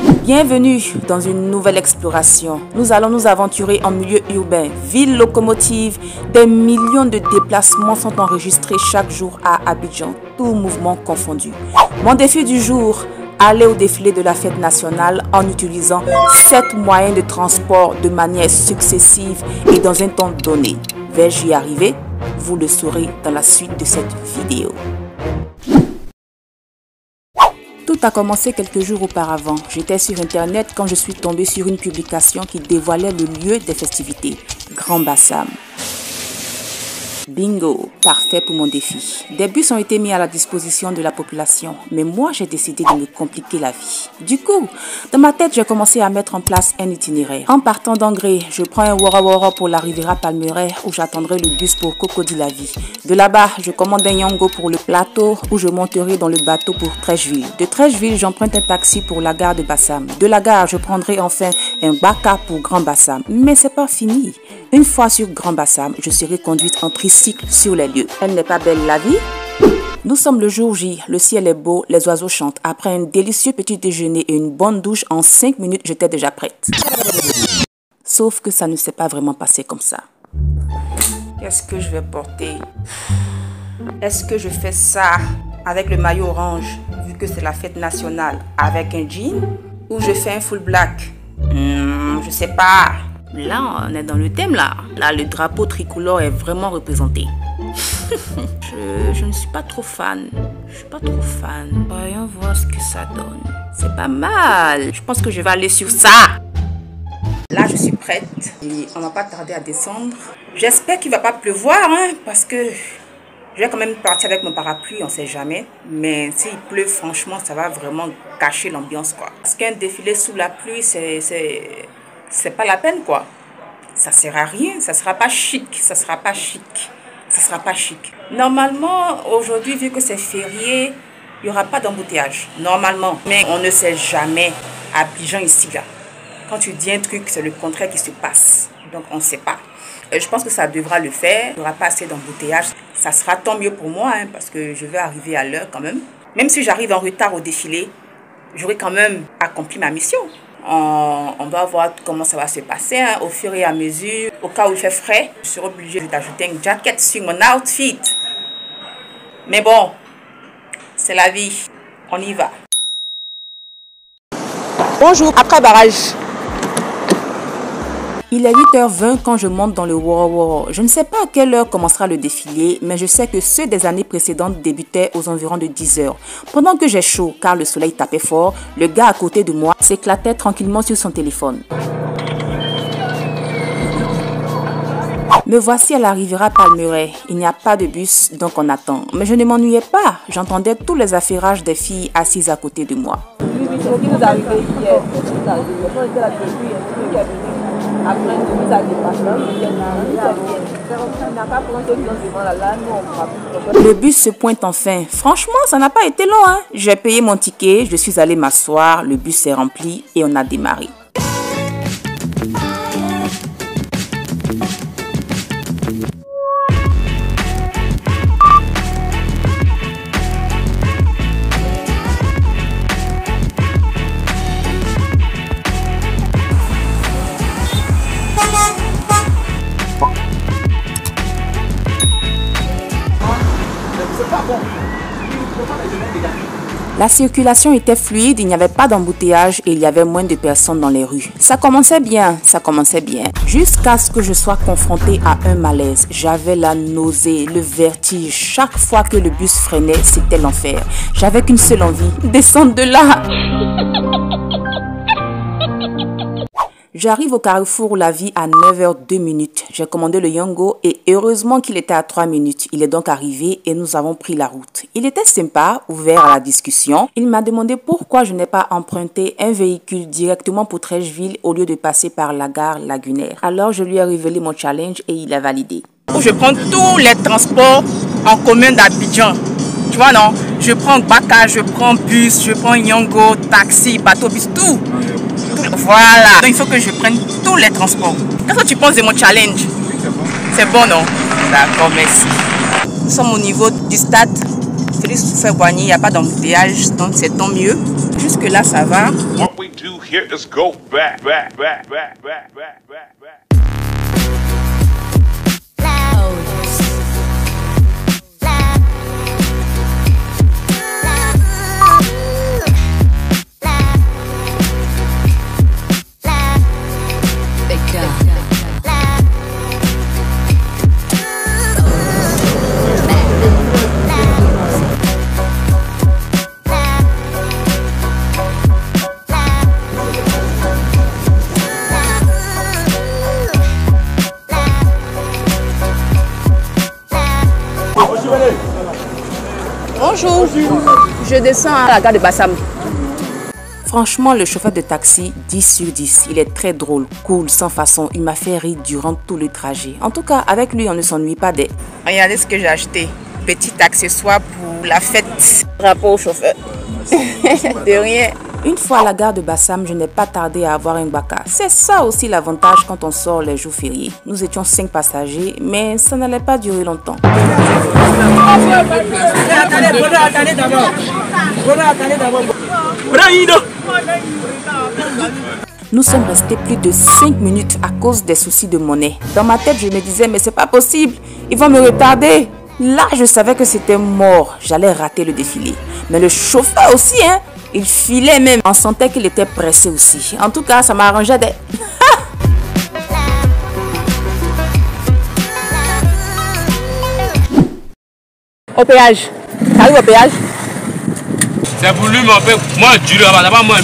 Bienvenue dans une nouvelle exploration. Nous allons nous aventurer en milieu urbain, ville locomotive. Des millions de déplacements sont enregistrés chaque jour à Abidjan, tout mouvement confondu. Mon défi du jour, aller au défilé de la fête nationale en utilisant 7 moyens de transport de manière successive et dans un temps donné. Vais-je y arriver? Vous le saurez dans la suite de cette vidéo. Tout a commencé quelques jours auparavant. J'étais sur internet quand je suis tombée sur une publication qui dévoilait le lieu des festivités, Grand Bassam. Bingo, parfait pour mon défi. Des bus ont été mis à la disposition de la population, mais moi j'ai décidé de me compliquer la vie. Du coup, dans ma tête, j'ai commencé à mettre en place un itinéraire. En partant d'Angré, je prends un Wara Wara pour la Riviera Palmeraie où j'attendrai le bus pour Cocody-la-Vie. De là-bas, je commande un Yango pour le plateau où je monterai dans le bateau pour Trècheville. De Trècheville, j'emprunte un taxi pour la gare de Bassam. De la gare, je prendrai enfin un Baka pour Grand Bassam. Mais c'est pas fini. Une fois sur Grand Bassam, je serai conduite en tricycle sur les lieux. Elle n'est pas belle la vie? Nous sommes le jour J, le ciel est beau, les oiseaux chantent. Après un délicieux petit déjeuner et une bonne douche, en 5 minutes, j'étais déjà prête. Sauf que ça ne s'est pas vraiment passé comme ça. Qu'est-ce que je vais porter? Est-ce que je fais ça avec le maillot orange, vu que c'est la fête nationale, avec un jean? Ou je fais un full black? Je sais pas. Là, on est dans le thème là. Là, le drapeau tricolore est vraiment représenté. je ne suis pas trop fan. Voyons voir ce que ça donne. C'est pas mal. Je pense que je vais aller sur ça. Là, je suis prête. Et on va pas tarder à descendre. J'espère qu'il va pas pleuvoir, hein, parce que je vais quand même partir avec mon parapluie, on sait jamais. Mais s'il pleut, franchement, ça va vraiment gâcher l'ambiance, quoi. Parce qu'un défilé sous la pluie, c'est pas la peine, quoi. Ça sert à rien, ça sera pas chic. Normalement, aujourd'hui, vu que c'est férié, il n'y aura pas d'embouteillage. Normalement. Mais on ne sait jamais. À Abidjan, ici, là. Quand tu dis un truc, c'est le contraire qui se passe. Donc, on ne sait pas. Je pense que ça devra le faire. Il n'y aura pas assez d'embouteillage. Ça sera tant mieux pour moi, hein, parce que je vais arriver à l'heure quand même. Même si j'arrive en retard au défilé, j'aurai quand même accompli ma mission. On va voir comment ça va se passer, hein, au fur et à mesure. Au cas où il fait frais, je serai obligée d'ajouter une jacket sur mon outfit. Mais bon, c'est la vie. On y va. Bonjour, après barrage. Il est 8h20 quand je monte dans le Wara Wara. Je ne sais pas à quelle heure commencera le défilé, mais je sais que ceux des années précédentes débutaient aux environs de 10h. Pendant que j'ai chaud, car le soleil tapait fort, le gars à côté de moi s'éclatait tranquillement sur son téléphone. Me voici à la Riviera Palmeraie. Il n'y a pas de bus, donc on attend. Mais je ne m'ennuyais pas. J'entendais tous les affairages des filles assises à côté de moi. Le bus se pointe enfin. Franchement, ça n'a pas été long, hein. J'ai payé mon ticket, je suis allée m'asseoir, le bus s'est rempli et on a démarré. La circulation était fluide, il n'y avait pas d'embouteillage et il y avait moins de personnes dans les rues. Ça commençait bien. Jusqu'à ce que je sois confrontée à un malaise. J'avais la nausée, le vertige. Chaque fois que le bus freinait, c'était l'enfer. J'avais qu'une seule envie, descendre de là. J'arrive au Carrefour La Vie à 9h02. J'ai commandé le Yango et heureusement qu'il était à 3 minutes. Il est donc arrivé et nous avons pris la route. Il était sympa, ouvert à la discussion. Il m'a demandé pourquoi je n'ai pas emprunté un véhicule directement pour Trècheville au lieu de passer par la gare lagunaire. Alors je lui ai révélé mon challenge et il a validé. Je prends tous les transports en commun d'Abidjan. Tu vois, non? Je prends Baka, je prends bus, je prends Yango, taxi, bateau, bus, tout. Voilà. Donc il faut que je prenne tous les transports. Qu'est-ce que tu penses de mon challenge? C'est bon, non? D'accord, merci. Nous sommes au niveau du stade Félix se fait éloigner, il n'y a pas d'embouteillage, donc c'est tant mieux. Jusque là, ça va. What we do here is go back. Bonjour, je descends à la gare de Bassam. Franchement, le chauffeur de taxi, 10 sur 10. Il est très drôle, cool, sans façon. Il m'a fait rire durant tout le trajet. En tout cas, avec lui, on ne s'ennuie pas des... Regardez ce que j'ai acheté. Petit accessoire pour la fête. Rapport au chauffeur. De rien. Une fois à la gare de Bassam, je n'ai pas tardé à avoir un baka. C'est ça aussi l'avantage quand on sort les jours fériés. Nous étions 5 passagers, mais ça n'allait pas durer longtemps. Nous sommes restés plus de 5 minutes à cause des soucis de monnaie. Dans ma tête, je me disais, mais c'est pas possible, ils vont me retarder. Là, je savais que c'était mort, j'allais rater le défilé. Mais le chauffeur aussi, hein, il filait même. On sentait qu'il était pressé aussi. En tout cas, ça m'arrangeait des... Au péage. T'arrives au péage? C'est pour lui, mon père. Moi, je dis, là-bas, moi,